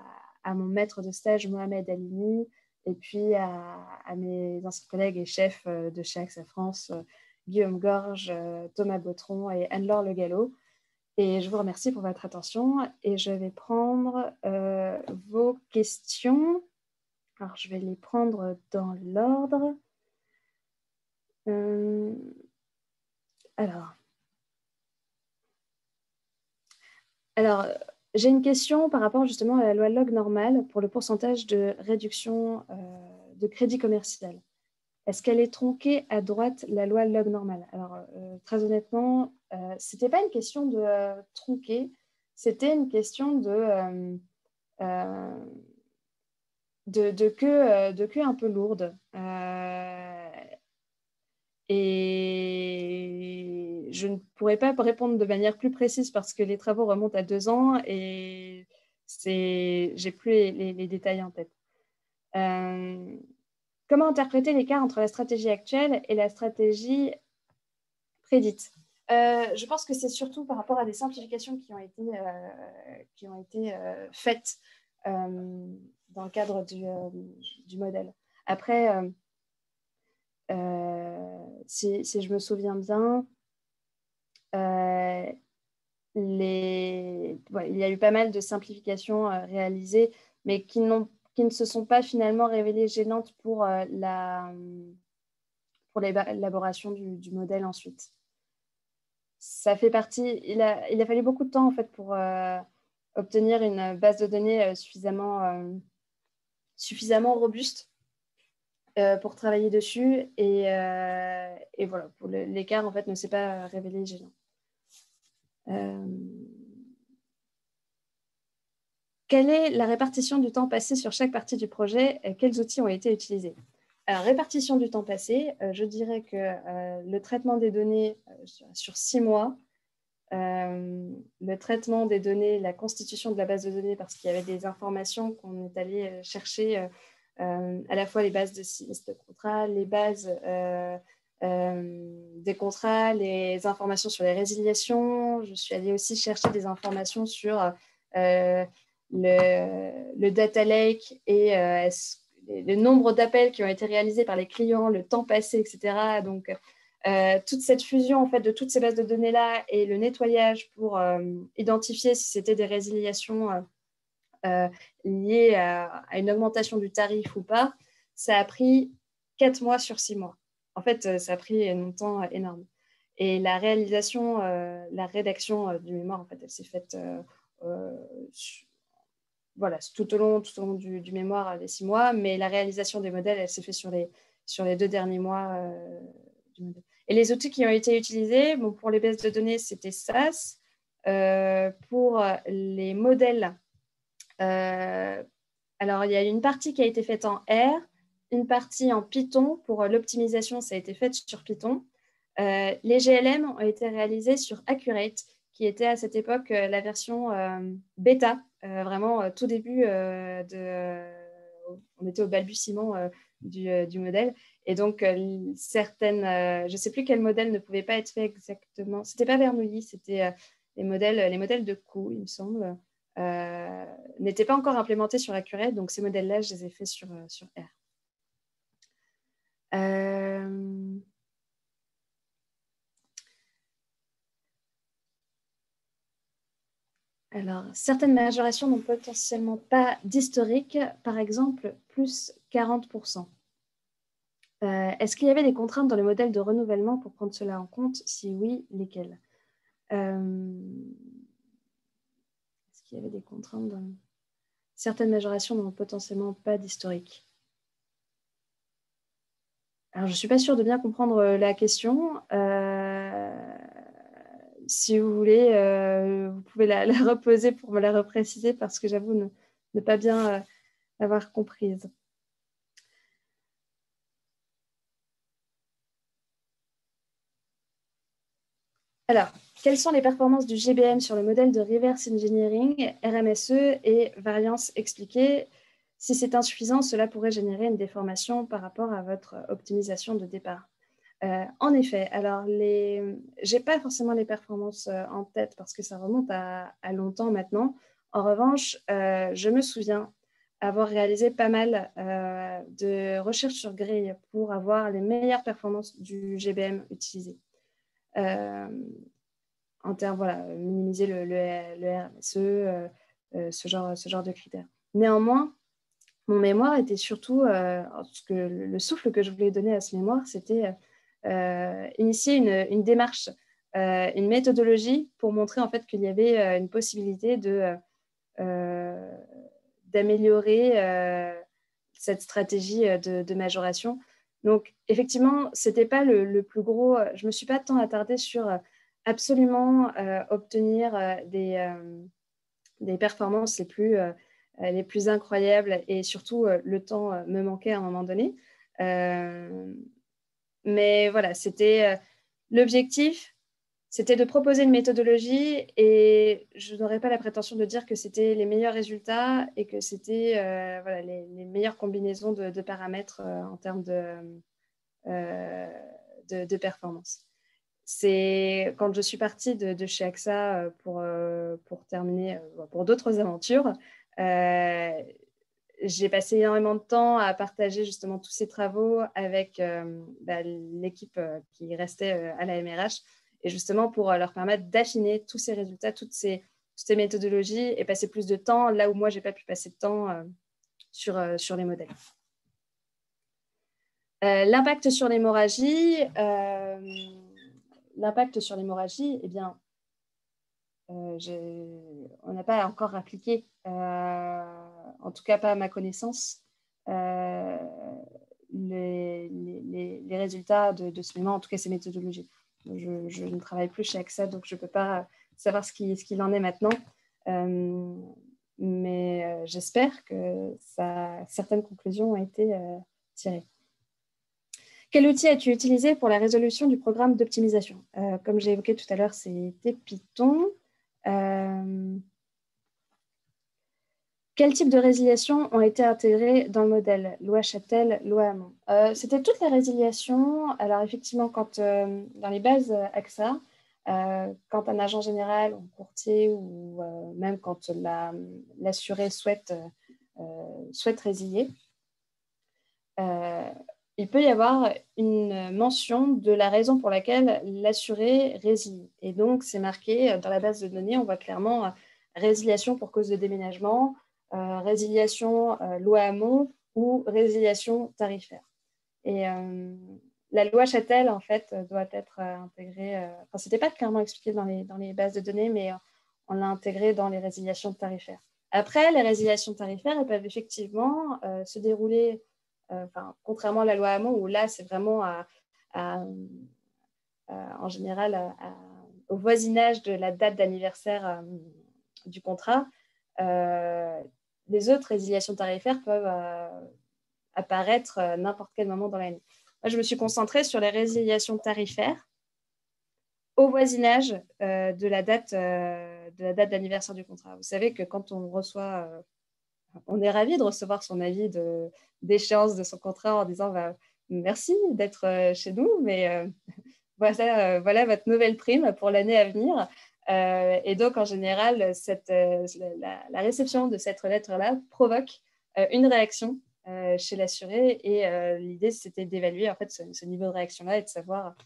mon maître de stage, Mohamed Alimi, et puis à mes anciens collègues et chefs de chez AXA France, Guillaume Gorge, Thomas Bautron et Anne-Laure Le Gallo. Et je vous remercie pour votre attention et je vais prendre vos questions. Alors, je vais les prendre dans l'ordre. Euh, alors, alors j'ai une question par rapport justement à la loi log normale pour le pourcentage de réduction de crédit commercial. Est-ce qu'elle est tronquée à droite, la loi log normale? Alors, très honnêtement, ce n'était pas une question de tronquer, c'était une question euh, de queue un peu lourde. Et je ne pourrais pas répondre de manière plus précise parce que les travaux remontent à 2 ans et j'ai plus les détails en tête. Euh, Comment interpréter l'écart entre la stratégie actuelle et la stratégie prédite? Je pense que c'est surtout par rapport à des simplifications qui ont été faites dans le cadre du modèle. Après, si je me souviens bien, euh, il y a eu pas mal de simplifications réalisées, mais qui ne se sont pas finalement révélées gênantes pour l'élaboration du modèle ensuite. Ça fait partie, il a fallu beaucoup de temps en fait pour obtenir une base de données suffisamment robuste pour travailler dessus et voilà, l'écart en fait ne s'est pas révélé gênant. Quelle est la répartition du temps passé sur chaque partie du projet? Quels outils ont été utilisés? Alors, répartition du temps passé, je dirais que le traitement des données sur 6 mois, le traitement des données, la constitution de la base de données, parce qu'il y avait des informations qu'on est allé chercher, à la fois les bases de sinistres de contrat, les bases des contrats, les informations sur les résiliations. Je suis allée aussi chercher des informations sur le data lake et le nombre d'appels qui ont été réalisés par les clients, le temps passé, etc. Donc, toute cette fusion en fait, de toutes ces bases de données-là et le nettoyage pour identifier si c'était des résiliations liées à une augmentation du tarif ou pas, ça a pris 4 mois sur 6 mois. En fait, ça a pris un temps énorme. Et la réalisation, la rédaction du mémoire, en fait, elle s'est faite voilà, tout au long du mémoire, les 6 mois, mais la réalisation des modèles, elle s'est faite sur les 2 derniers mois du modèle. Et les outils qui ont été utilisés, bon, pour les bases de données, c'était SAS. Pour les modèles, alors il y a une partie qui a été faite en R, une partie en Python. Pour l'optimisation, ça a été fait sur Python. Les GLM ont été réalisés sur Accurate, qui était à cette époque la version bêta, vraiment tout début on était au balbutiement du modèle. Et donc, je ne sais plus quel modèle ne pouvait pas être fait exactement. C'était pas Bernoulli, c'était les modèles de coût, il me semble, n'étaient pas encore implémentés sur Accurate. Donc, ces modèles-là, je les ai faits sur R. Alors, certaines majorations n'ont potentiellement pas d'historique, par exemple, plus 40%. Est-ce qu'il y avait des contraintes dans le modèle de renouvellement pour prendre cela en compte? Si oui, lesquelles? Est-ce qu'il y avait des contraintes dans... Certaines majorations n'ont potentiellement pas d'historique. Alors, je ne suis pas sûre de bien comprendre la question. Si vous voulez, vous pouvez la reposer pour me la repréciser parce que j'avoue ne pas bien l'avoir comprise. Alors, quelles sont les performances du GBM sur le modèle de reverse engineering, RMSE et variance expliquée? Si c'est insuffisant, cela pourrait générer une déformation par rapport à votre optimisation de départ. En effet, alors j'ai pas forcément les performances en tête parce que ça remonte à longtemps maintenant. En revanche, je me souviens avoir réalisé pas mal de recherches sur grille pour avoir les meilleures performances du GBM utilisé. En termes, voilà, minimiser le RMSE, ce genre de critères. Néanmoins, mon mémoire était surtout, le souffle que je voulais donner à ce mémoire, c'était initié une démarche, une méthodologie pour montrer en fait qu'il y avait une possibilité d'améliorer cette stratégie de majoration. Donc, effectivement, ce n'était pas le plus gros. Je ne me suis pas tant attardée sur absolument obtenir des performances les plus incroyables et surtout, le temps me manquait à un moment donné. Mais voilà, c'était l'objectif, c'était de proposer une méthodologie et je n'aurais pas la prétention de dire que c'était les meilleurs résultats et que c'était voilà, les meilleures combinaisons de paramètres en termes de performance. C'est quand je suis partie de chez AXA pour terminer, pour d'autres aventures, j'ai passé énormément de temps à partager justement tous ces travaux avec l'équipe qui restait à la MRH et justement pour leur permettre d'affiner tous ces résultats, toutes ces méthodologies et passer plus de temps là où moi, je n'ai pas pu passer de temps sur les modèles. L'impact sur l'hémorragie, eh bien, on n'a pas encore appliqué, en tout cas pas à ma connaissance, les résultats de ce mémoire, en tout cas ces méthodologies. Je ne travaille plus chez AXA, donc je ne peux pas savoir ce qu'il en est maintenant. Mais j'espère que certaines conclusions ont été tirées. Quel outil as-tu utilisé pour la résolution du programme d'optimisation? Comme j'ai évoqué tout à l'heure, c'était Python. Quel type de résiliation ont été intégrées dans le modèle? Loi Châtel, loi Hamon. C'était toutes les résiliations. Alors effectivement, quand dans les bases AXA, quand un agent général ou courtier ou même quand l'assuré souhaite résilier, il peut y avoir une mention de la raison pour laquelle l'assuré résilie. Et donc, c'est marqué dans la base de données, on voit clairement résiliation pour cause de déménagement, résiliation loi Hamon ou résiliation tarifaire. Et la loi Châtel, en fait, doit être intégrée. Enfin, ce n'était pas clairement expliqué dans les bases de données, mais on l'a intégré dans les résiliations tarifaires. Après, les résiliations tarifaires, elles peuvent effectivement se dérouler. Contrairement à la loi Hamon, où là, c'est vraiment en général au voisinage de la date d'anniversaire du contrat, les autres résiliations tarifaires peuvent apparaître n'importe quel moment dans l'année. Moi, je me suis concentrée sur les résiliations tarifaires au voisinage de la date d'anniversaire du contrat. Vous savez que quand on reçoit... on est ravi de recevoir son avis d'échéance de son contrat en disant merci d'être chez nous, mais voilà votre nouvelle prime pour l'année à venir. Et donc, en général, la réception de cette lettre-là provoque une réaction chez l'assuré. Et l'idée, c'était d'évaluer en fait, ce niveau de réaction-là et de savoir,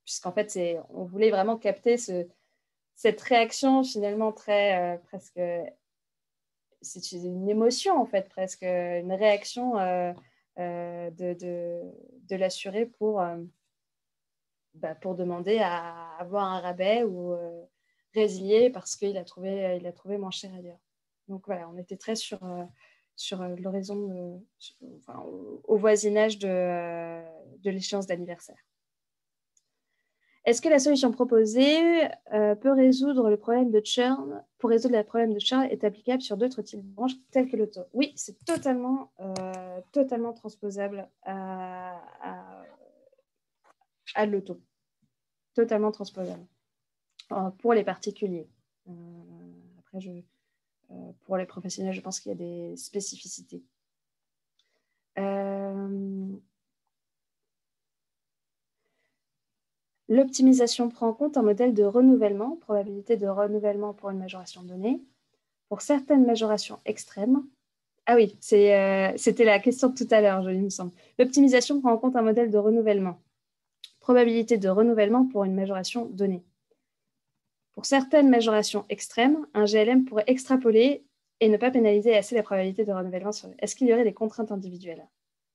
puisqu'en fait, on voulait vraiment capter cette réaction finalement très presque... c'est une émotion, en fait, presque une réaction de l'assuré pour demander à avoir un rabais ou résilier parce qu'il a trouvé moins cher ailleurs. Donc voilà, on était très sur l'horizon, au voisinage de l'échéance d'anniversaire. Est-ce que la solution proposée peut résoudre le problème de churn, pour résoudre le problème de churn, est applicable sur d'autres types de branches telles que l'auto? Oui, c'est totalement transposable à l'auto. Totalement transposable pour les particuliers. Après, pour les professionnels, je pense qu'il y a des spécificités. L'optimisation prend en compte un modèle de renouvellement, probabilité de renouvellement pour une majoration donnée. Pour certaines majorations extrêmes, ah oui, c'était la question de tout à l'heure, il me semble. L'optimisation prend en compte un modèle de renouvellement, probabilité de renouvellement pour une majoration donnée. Pour certaines majorations extrêmes, un GLM pourrait extrapoler et ne pas pénaliser assez la probabilité de renouvellement. Est-ce qu'il y aurait des contraintes individuelles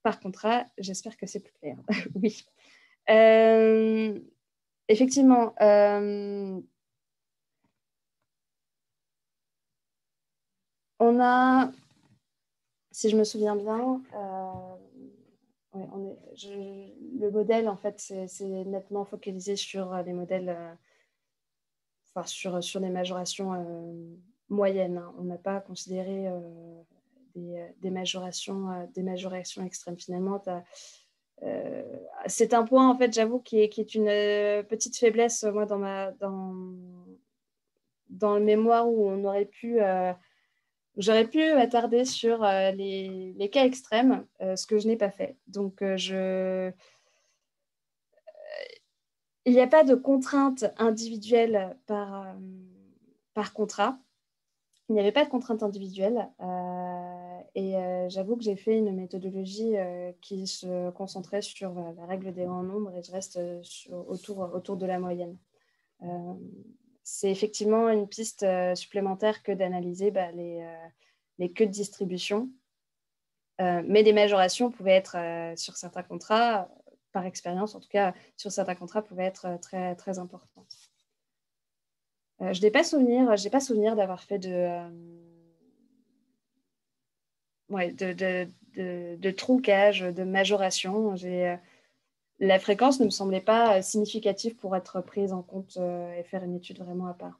par contrat? J'espère que c'est plus clair. Oui. Effectivement, on a, si je me souviens bien, ouais, le modèle, en fait, c'est nettement focalisé sur les modèles, enfin, sur des majorations moyennes, hein. On n'a pas considéré des majorations extrêmes. Finalement, c'est un point, en fait, j'avoue, qui est une petite faiblesse, moi, dans le mémoire où on aurait pu... j'aurais pu m'attarder sur les cas extrêmes, ce que je n'ai pas fait. Donc, il n'y a pas de contrainte individuelle par contrat. Il n'y avait pas de contrainte individuelle. J'avoue que j'ai fait une méthodologie qui se concentrait sur la règle des grands nombres et je reste autour de la moyenne. C'est effectivement une piste supplémentaire que d'analyser les queues de distribution. Mais des majorations pouvaient être, sur certains contrats, par expérience en tout cas, sur certains contrats, pouvaient être très, très importantes. Je n'ai pas souvenir d'avoir fait de trucage, de majoration. La fréquence ne me semblait pas significative pour être prise en compte et faire une étude vraiment à part.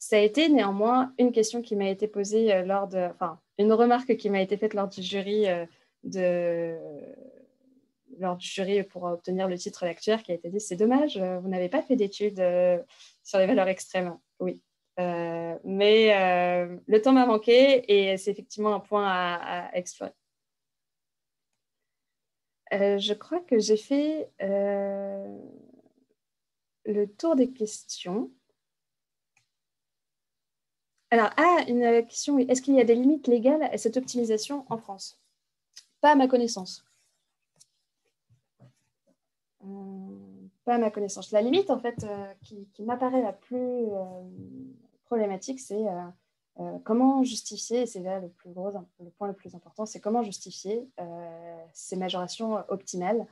Ça a été néanmoins une question qui m'a été posée une remarque qui m'a été faite lors du jury pour obtenir le titre d'actuaire, qui a été dit: c'est dommage, vous n'avez pas fait d'études sur les valeurs extrêmes. Oui. Mais le temps m'a manqué et c'est effectivement un point à explorer. Je crois que j'ai fait le tour des questions. Alors, une question, oui. Est-ce qu'il y a des limites légales à cette optimisation en France? Pas à ma connaissance. Pas à ma connaissance. La limite, en fait, qui m'apparaît la plus problématique, c'est comment justifier, et c'est là le point le plus important, c'est comment justifier ces majorations optimales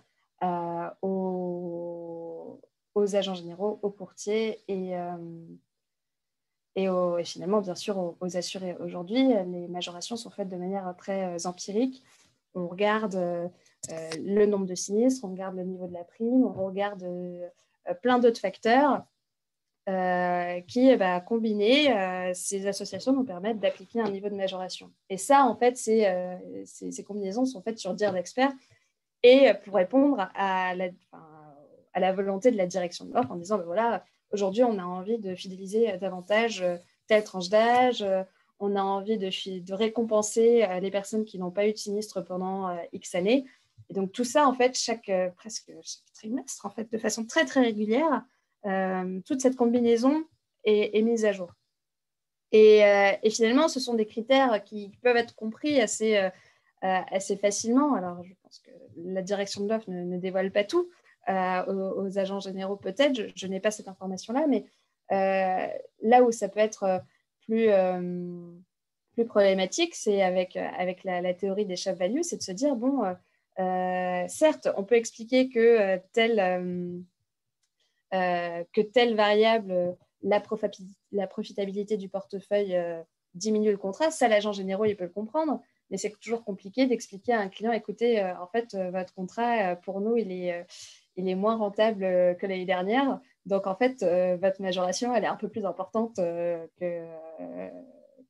aux agents généraux, aux courtiers et finalement, bien sûr, aux assurés. Aujourd'hui, les majorations sont faites de manière très empirique. On regarde le nombre de sinistres, on regarde le niveau de la prime, on regarde plein d'autres facteurs qui, combinés, ces associations nous permettent d'appliquer un niveau de majoration. Et ça, en fait, ces combinaisons sont faites sur dire d'experts et pour répondre à la volonté de la direction de l'offre en disant, voilà, aujourd'hui, on a envie de fidéliser davantage telle tranche d'âge, on a envie de récompenser les personnes qui n'ont pas eu de sinistre pendant X années. Et donc, tout ça, en fait, presque chaque trimestre, en fait, de façon très, très régulière, toute cette combinaison est mise à jour. Et finalement, ce sont des critères qui peuvent être compris assez facilement. Alors, je pense que la direction de l'offre ne dévoile pas tout aux agents généraux, peut-être. Je n'ai pas cette information-là, mais là où ça peut être plus problématique, c'est avec la théorie des shop values, c'est de se dire, bon, certes, on peut expliquer que telle variable, la profitabilité du portefeuille diminue le contrat. Ça, l'agent généraux, il peut le comprendre, mais c'est toujours compliqué d'expliquer à un client, écoutez, en fait, votre contrat, pour nous, il est moins rentable que l'année dernière. Donc, en fait, votre majoration, elle est un peu plus importante que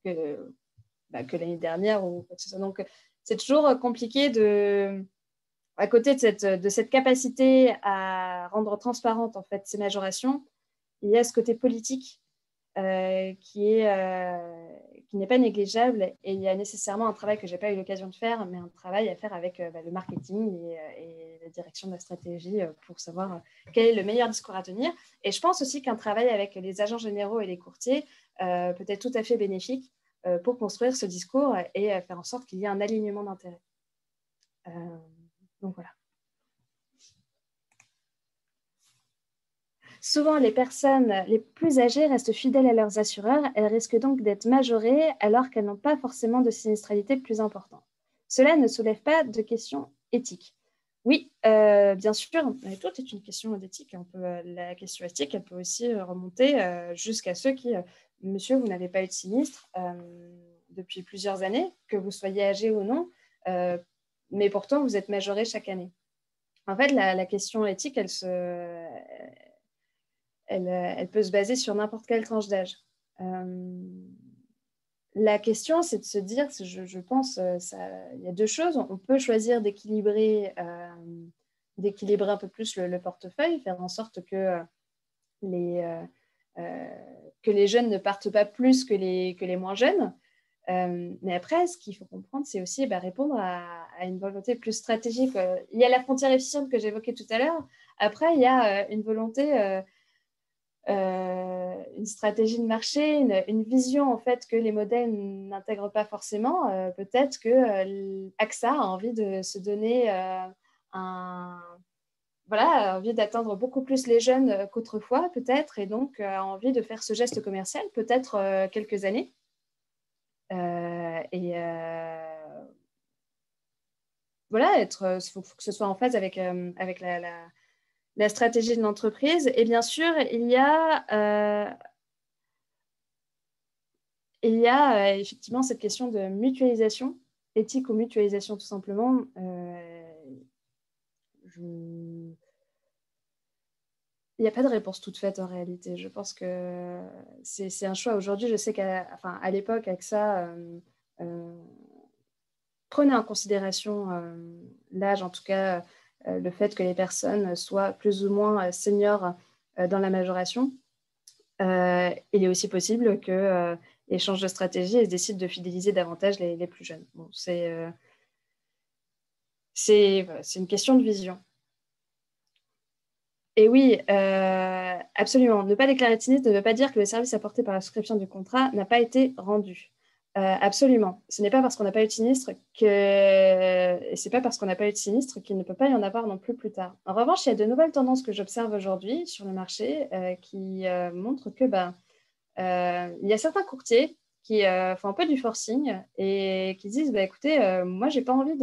l'année dernière. Donc, c'est toujours compliqué à côté de cette capacité à rendre transparente en fait, ces majorations, il y a ce côté politique qui n'est pas négligeable et il y a nécessairement un travail que je n'ai pas eu l'occasion de faire, mais un travail à faire avec le marketing et la direction de la stratégie pour savoir quel est le meilleur discours à tenir. Et je pense aussi qu'un travail avec les agents généraux et les courtiers peut être tout à fait bénéfique pour construire ce discours et faire en sorte qu'il y ait un alignement d'intérêts. Donc voilà. Souvent, les personnes les plus âgées restent fidèles à leurs assureurs. Elles risquent donc d'être majorées alors qu'elles n'ont pas forcément de sinistralité plus importante. Cela ne soulève pas de questions éthiques. Oui, bien sûr, mais tout est une question d'éthique. La question éthique, elle peut aussi remonter jusqu'à ceux qui, monsieur, vous n'avez pas eu de sinistre depuis plusieurs années, que vous soyez âgé ou non, euh, mais pourtant vous êtes majoré chaque année. En fait, la question éthique, elle peut se baser sur n'importe quelle tranche d'âge. La question, c'est de se dire, je pense, il y a deux choses. On peut choisir d'équilibrer un peu plus le portefeuille, faire en sorte les, euh, euh, que les jeunes ne partent pas plus que les moins jeunes. Mais après, ce qu'il faut comprendre, c'est aussi répondre à une volonté plus stratégique. Il y a la frontière efficiente que j'évoquais tout à l'heure. Après, il y a une volonté une stratégie de marché, une vision en fait que les modèles n'intègrent pas forcément. Peut-être que AXA a envie de se donner voilà, a envie d'atteindre beaucoup plus les jeunes qu'autrefois, peut-être, et donc a envie de faire ce geste commercial, peut-être quelques années. Et voilà, faut que ce soit en phase avec la stratégie de l'entreprise. Et bien sûr, il y a effectivement cette question de mutualisation, éthique ou mutualisation tout simplement. Je... Il n'y a pas de réponse toute faite en réalité. Je pense que c'est un choix. Aujourd'hui, je sais à l'époque, AXA prenait en considération l'âge, en tout cas le fait que les personnes soient plus ou moins seniors dans la majoration. Il est aussi possible qu'ils changent de stratégie et décident de fidéliser davantage les plus jeunes. Bon, voilà, c'est une question de vision. Et oui, absolument. Ne pas déclarer de sinistre ne veut pas dire que le service apporté par la souscription du contrat n'a pas été rendu. Absolument. Ce n'est pas parce qu'on n'a pas eu de sinistre et c'est pas parce qu'on n'a pas eu de sinistre qu'il ne peut pas y en avoir non plus plus tard. En revanche, il y a de nouvelles tendances que j'observe aujourd'hui sur le marché qui montrent que il y a certains courtiers qui font un peu du forcing et qui disent écoutez, moi j'ai pas envie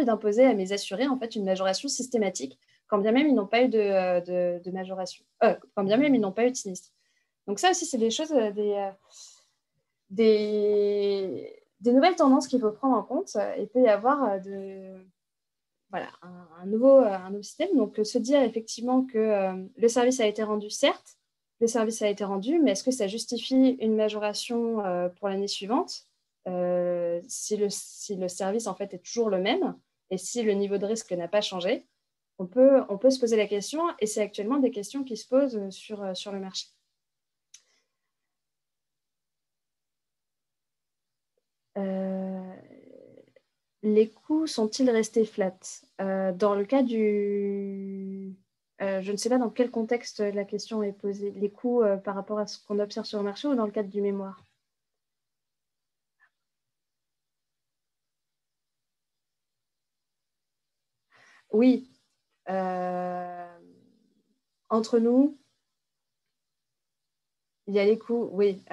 d'imposer à mes assurés en fait une majoration systématique quand bien même ils n'ont pas eu de majoration, quand bien même ils n'ont pas eu de sinistre. Donc ça aussi, c'est des choses, des nouvelles tendances qu'il faut prendre en compte. Il peut y avoir voilà, un nouveau système. Donc se dire effectivement que le service a été rendu, certes, le service a été rendu, mais est-ce que ça justifie une majoration pour l'année suivante si le service en fait est toujours le même et si le niveau de risque n'a pas changé, on peut se poser la question et c'est actuellement des questions qui se posent sur le marché. Euh, les coûts sont-ils restés flats? Dans le cas je ne sais pas dans quel contexte la question est posée. Les coûts par rapport à ce qu'on observe sur le marché ou dans le cadre du mémoire? Oui. Euh, entre nous, il y a les coûts. Oui.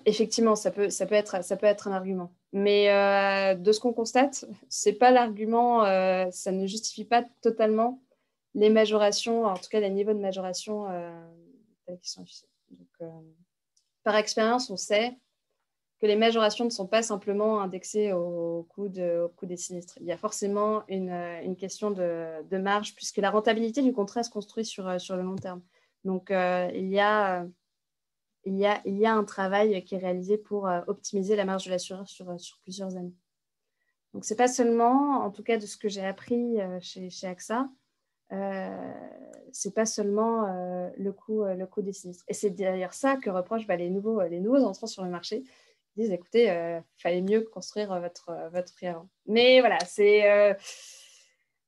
Effectivement, ça peut être un argument. Mais de ce qu'on constate, c'est pas l'argument, ça ne justifie pas totalement les majorations, en tout cas les niveaux de majoration tels qu'ils sont affichés. Donc, par expérience, on sait que les majorations ne sont pas simplement indexées au coût des sinistres. Il y a forcément une question de marge, puisque la rentabilité du contrat se construit sur le long terme. Donc, il y a un travail qui est réalisé pour optimiser la marge de l'assureur sur plusieurs années. Donc, ce n'est pas seulement, en tout cas de ce que j'ai appris chez AXA, c'est pas seulement le coût des sinistres. Et c'est d'ailleurs ça que reprochent les nouveaux entrants sur le marché. Ils disent, écoutez, fallait mieux construire votre prix avant. Mais voilà, c'est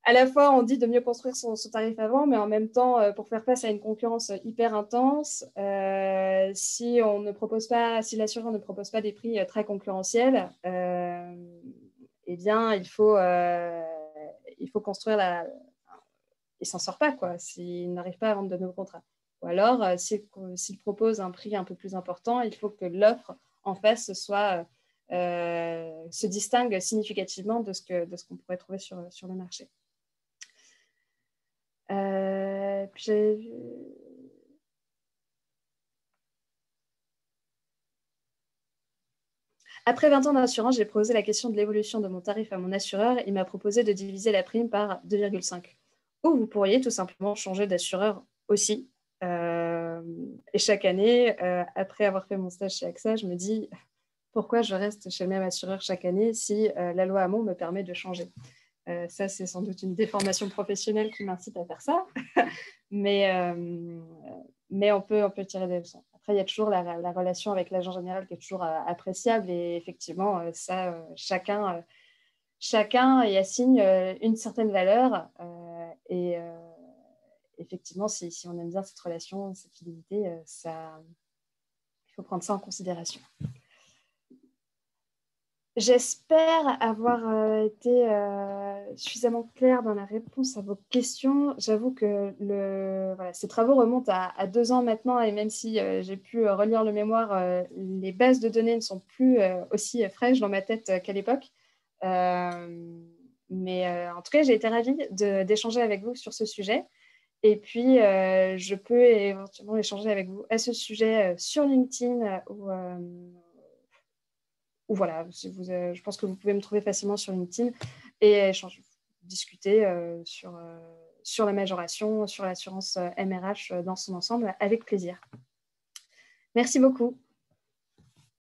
à la fois, on dit de mieux construire son tarif avant, mais en même temps, pour faire face à une concurrence hyper intense, si si l'assureur ne propose pas des prix très concurrentiels, eh bien, il faut construire il s'en sort pas, quoi, s'il n'arrive pas à vendre de nouveaux contrats. Ou alors, s'il propose un prix un peu plus important, il faut que l'offre en face soit se distingue significativement de ce qu'on pourrait trouver sur le marché. Après 20 ans d'assurance, j'ai posé la question de l'évolution de mon tarif à mon assureur. Il m'a proposé de diviser la prime par 2,5. Ou vous pourriez tout simplement changer d'assureur aussi. Et chaque année, après avoir fait mon stage chez AXA, je me dis pourquoi je reste chez le même assureur chaque année si la loi Hamon me permet de changer. Ça, c'est sans doute une déformation professionnelle qui m'incite à faire ça. mais on peut tirer des leçons. Après, il y a toujours la relation avec l'agent général qui est toujours appréciable. Et effectivement, ça, chacun y assigne une certaine valeur. Et effectivement, si on aime bien cette relation, cette fidélité, il faut prendre ça en considération. J'espère avoir été suffisamment claire dans la réponse à vos questions. J'avoue que ces travaux remontent à 2 ans maintenant, et même si j'ai pu relire le mémoire, les bases de données ne sont plus aussi fraîches dans ma tête qu'à l'époque. Mais en tout cas, j'ai été ravie d'échanger avec vous sur ce sujet. Et puis, je peux éventuellement échanger avec vous à ce sujet sur LinkedIn ou voilà, je pense que vous pouvez me trouver facilement sur LinkedIn et discuter sur la majoration, sur l'assurance MRH dans son ensemble, avec plaisir. Merci beaucoup.